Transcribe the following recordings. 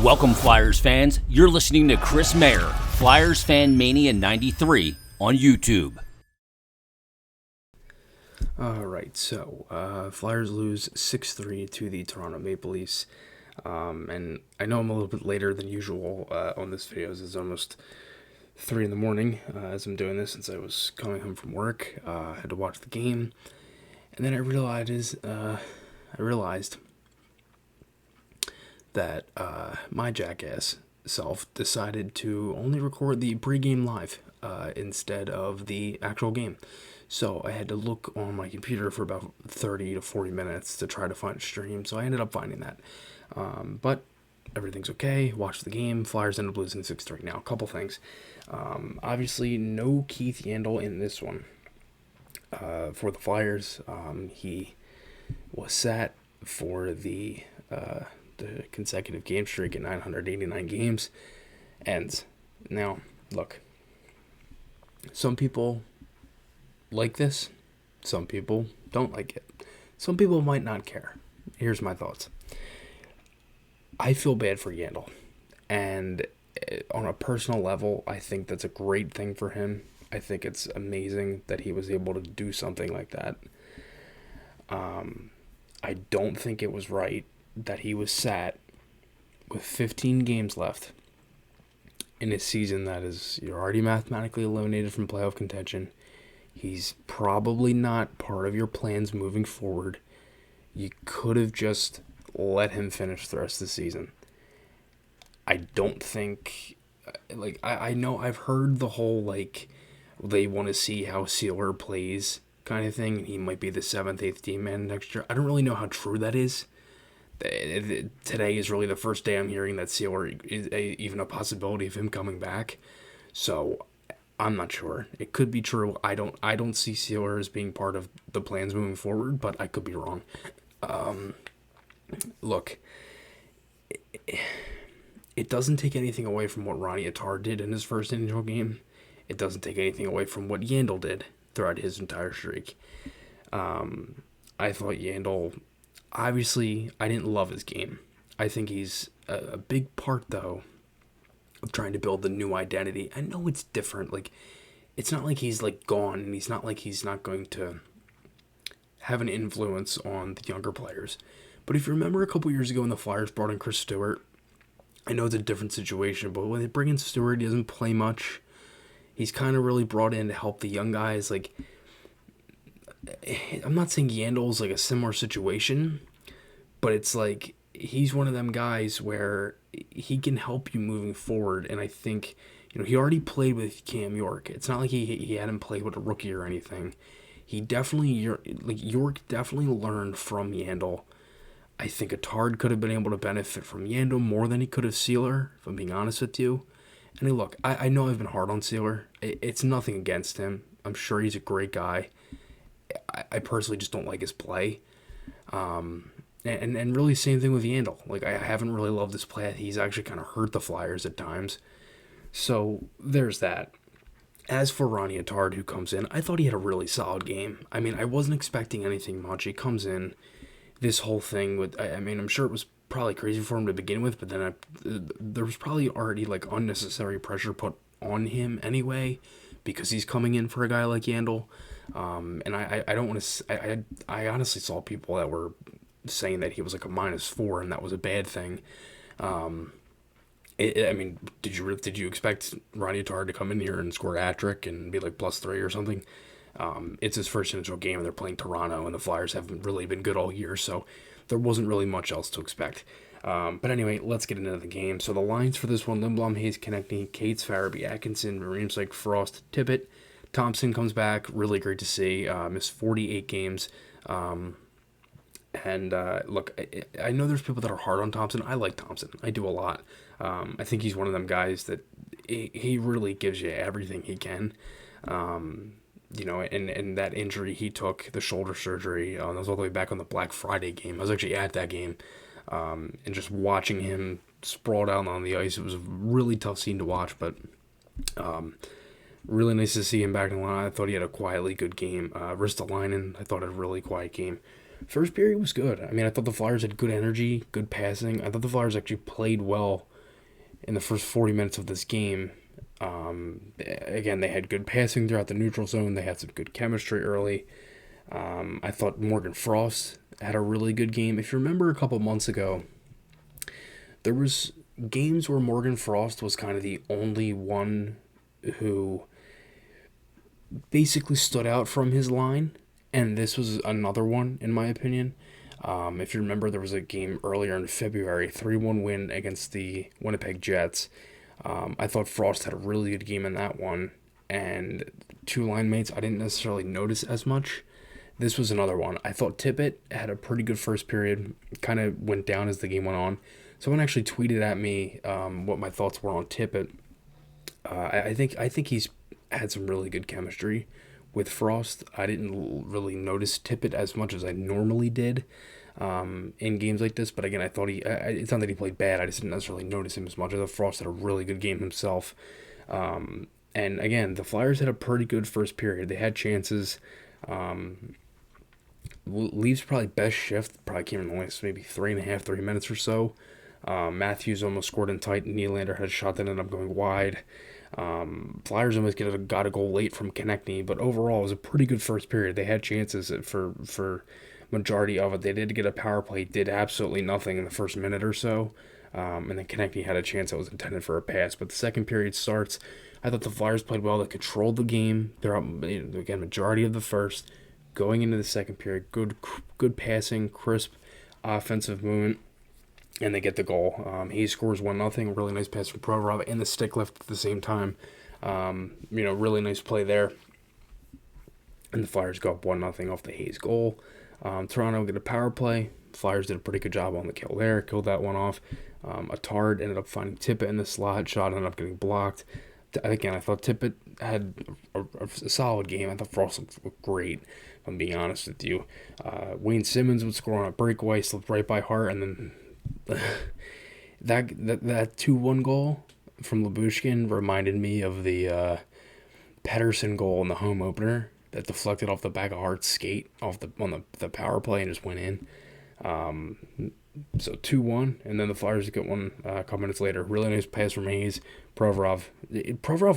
Welcome, Flyers fans. You're listening to Chris Mayer, Flyers Fan Mania 93 on YouTube. Alright, so Flyers lose 6-3 to the Toronto Maple Leafs. And I know I'm a little bit later than usual on this video, as it's almost 3 in the morning as I'm doing this since I was coming home from work. I had to watch the game. And then I realized that my jackass self decided to only record the pregame live instead of the actual game. So I had to look on my computer for about 30 to 40 minutes to try to find a stream. So I ended up finding that. But everything's okay. Watch the game. Flyers end up losing 6-3. Now, a couple things. Obviously, no Keith Yandle in this one. For the Flyers, he was sat for the consecutive game streak at 989 games ends. Now, look, some people like this, some people don't like it. Some people might not care. Here's my thoughts. I feel bad for Yandle, and on a personal level, I think that's a great thing for him. I think it's amazing that he was able to do something like that. I don't think it was right that he was sat with 15 games left in a season that is, you're already mathematically eliminated from playoff contention. He's probably not part of your plans moving forward. You could have just let him finish the rest of the season. I don't think, I know I've heard the whole, they want to see how Sealer plays kind of thing. He might be the 7th, 8th team man next year. I don't really know how true that is. Today is really the first day I'm hearing that Sealer is even a possibility of him coming back. So I'm not sure. It could be true. I don't see Sealer as being part of the plans moving forward, but I could be wrong. Look, it doesn't take anything away from what Ronnie Attar did in his first individual game. It doesn't take anything away from what Yandle did throughout his entire streak. I thought Yandle, obviously, I didn't love his game. I think he's a big part, though, of trying to build the new identity. I know it's different. It's not like he's, gone, and he's not like he's not going to have an influence on the younger players. But if you remember a couple years ago when the Flyers brought in Chris Stewart, I know it's a different situation, but when they bring in Stewart, he doesn't play much. He's kind of really brought in to help the young guys. I'm not saying Yandle's a similar situation, but it's he's one of them guys where he can help you moving forward. And I think, he already played with Cam York. It's not like he hadn't played with a rookie or anything. He definitely, York definitely learned from Yandle. I think Attard could have been able to benefit from Yandle more than he could have Sealer, if I'm being honest with you. And look, I know I've been hard on Sealer. It's nothing against him. I'm sure he's a great guy. I personally just don't like his play. And really same thing with Yandle. I haven't really loved his play. He's actually kind of hurt the Flyers at times. So there's that. As for Ronnie Attard, who comes in, I thought he had a really solid game. I mean, I wasn't expecting anything much. He comes in, this whole thing with, I'm sure it was probably crazy for him to begin with, but then there was probably already unnecessary pressure put on him anyway, because he's coming in for a guy like Yandle. And I don't want to, I honestly saw people that were saying that he was a -4 and that was a bad thing. Did you expect Ronnie Attard to come in here and score a hat-trick and be +3 or something? It's his first individual game, and they're playing Toronto, and the Flyers haven't really been good all year, so there wasn't really much else to expect. But anyway, let's get into the game. So the lines for this one: Lindblom, Hayes, Konechny, Cates, Farabee, Atkinson, Marimsek, Frost, Tippett. Thompson comes back, really great to see. Missed 48 games. Look, I know there's people that are hard on Thompson. I like Thompson. I do a lot. I think he's one of them guys that he really gives you everything he can. And that injury he took, the shoulder surgery, that was all the way back on the Black Friday game. I was actually at that game, and just watching him sprawled out on the ice, it was a really tough scene to watch, but really nice to see him back in the line. I thought he had a quietly good game. Ristolainen, I thought had a really quiet game. First period was good. I thought the Flyers had good energy, good passing. I thought the Flyers actually played well in the first 40 minutes of this game. Again, they had good passing throughout the neutral zone. They had some good chemistry early. I thought Morgan Frost had a really good game. If you remember a couple months ago, there was games where Morgan Frost was kind of the only one who basically stood out from his line, and this was another one, in my opinion. If you remember, there was a game earlier in February, 3-1 win against the Winnipeg Jets. I thought Frost had a really good game in that one, and two line mates I didn't necessarily notice as much. This was another one. I thought Tippett had a pretty good first period, kind of went down as the game went on. Someone actually tweeted at me what my thoughts were on Tippett. I think he's had some really good chemistry with Frost. I didn't really notice Tippett as much as I normally did in games like this. But again, I thought it's not that he played bad. I just didn't necessarily notice him as much. I thought Frost had a really good game himself. And again, the Flyers had a pretty good first period. They had chances. Leafs probably best shift probably came in the last maybe 3 minutes or so. Matthews almost scored in tight. Nylander had a shot that ended up going wide. Flyers almost got a goal late from Konechny, but overall it was a pretty good first period. They had chances for majority of it. They did get a power play, did absolutely nothing in the first minute or so, and then Konechny had a chance that was intended for a pass. But the second period starts. I thought the Flyers played well. They controlled the game. They're up again majority of the first. Going into the second period, good passing, crisp offensive movement, and they get the goal. He scores 1-0. Really nice pass from Provorov and the stick lift at the same time. Really nice play there. And the Flyers go up 1-0 off the Hayes goal. Toronto get a power play. Flyers did a pretty good job on the kill there. Killed that one off. A Tard ended up finding Tippett in the slot. Shot ended up getting blocked. Again, I thought Tippett had a solid game. I thought Frost looked great, if I'm being honest with you. Wayne Simmons would score on a breakaway, slipped right by Hart, and then that 2-1 goal from Lyubushkin reminded me of the Pettersson goal in the home opener that deflected off the back of Hart's skate on the power play and just went in. So 2-1, and then the Flyers get one a couple minutes later. Really nice pass from Hayes. Provorov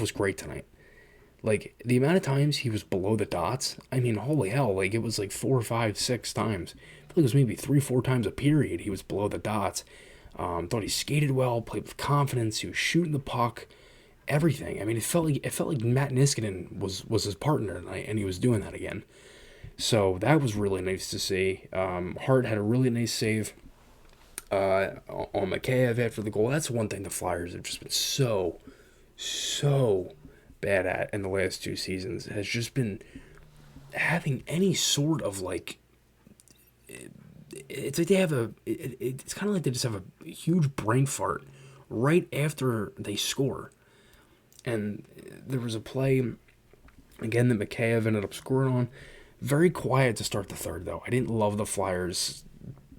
was great tonight. Like, the amount of times he was below the dots, I mean, holy hell, like, it was like 4, 5, 6 times. I feel like it was maybe 3, 4 times a period he was below the dots. Thought he skated well, played with confidence, he was shooting the puck, everything. I mean, it felt like Matt Niskanen was his partner tonight, and he was doing that again. So that was really nice to see. Hart had a really nice save on Mikheyev after the goal. That's one thing the Flyers have just been so bad at in the last 2 seasons, has just been having any sort of like, it's like they have it's kind of like they just have a huge brain fart right after they score. And there was a play again that Mikheyev ended up scoring on. Very quiet to start the third, though. I didn't love the Flyers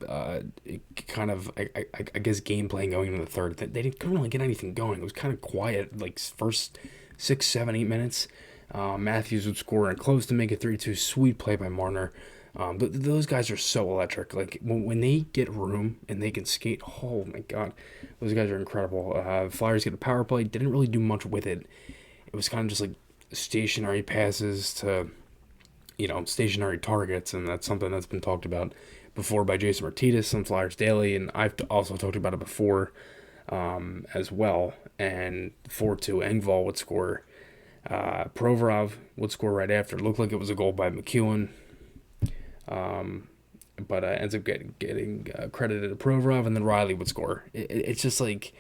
kind of, I guess, game plan going into the third. They couldn't really get anything going. It was kind of quiet, like first 6, 7, 8 minutes. Matthews would score and close to make it 3-2. Sweet play by Marner. Those guys are so electric. Like, when they get room and they can skate, oh my god, those guys are incredible. Flyers get a power play. Didn't really do much with it. It was kind of just like stationary passes to, stationary targets, and that's something that's been talked about before by Jason Martinez on Flyers Daily, and I've also talked about it before as well. And 4-2, Engvall would score. Provorov would score right after. It looked like it was a goal by McEwen, but ends up getting credited to Provorov, and then Riley would score. It's just like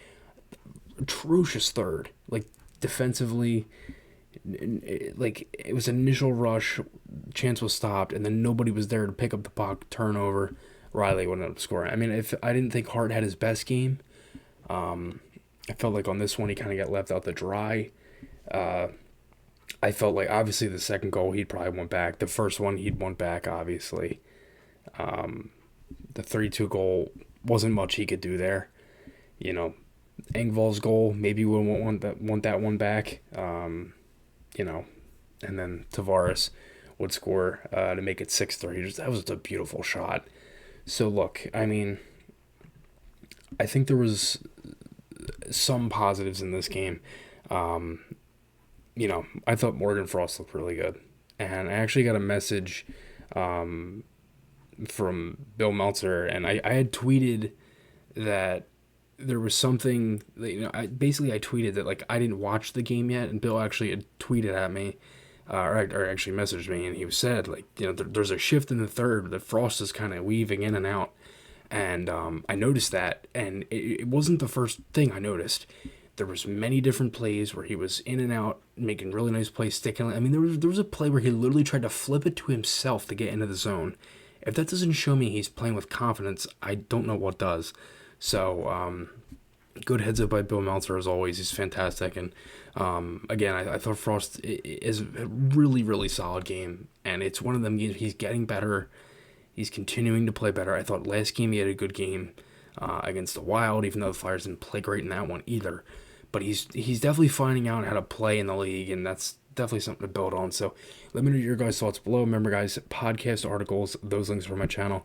atrocious third. Like, defensively, like, it was an initial rush, chance was stopped, and then nobody was there to pick up the puck, turnover. Riley would end up scoring. I mean, if I didn't think Hart had his best game, I felt like on this one he kind of got left out to dry. I felt like, obviously, the second goal he'd probably went back. The first one he'd went back, obviously. The 3-2 goal, wasn't much he could do there. Engvall's goal, maybe we want that one back. And then Tavares would score to make it 6-3. That was a beautiful shot. So look, I mean, I think there was some positives in this game. I thought Morgan Frost looked really good. And I actually got a message from Bill Meltzer, and I had tweeted that there was something, I tweeted that, like, I didn't watch the game yet, and Bill actually had tweeted at me, or actually messaged me, and he said, like, there's a shift in the third that Frost is kind of weaving in and out. And I noticed that, and it wasn't the first thing I noticed. There was many different plays where he was in and out, making really nice plays, sticking. I mean, there was a play where he literally tried to flip it to himself to get into the zone. If that doesn't show me he's playing with confidence, I don't know what does. So, good heads up by Bill Meltzer as always. He's fantastic. And again, I thought Frost is a really, really solid game, and it's one of them games he's getting better. He's continuing to play better. I thought last game he had a good game against the Wild, even though the Flyers didn't play great in that one either. But he's definitely finding out how to play in the league, and that's definitely something to build on. So let me know your guys' thoughts below. Remember, guys, podcast articles, those links are my channel.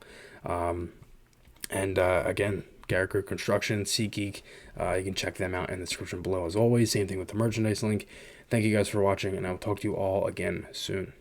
Again, Garrett Group Construction, SeatGeek, you can check them out in the description below as always. Same thing with the merchandise link. Thank you guys for watching, and I will talk to you all again soon.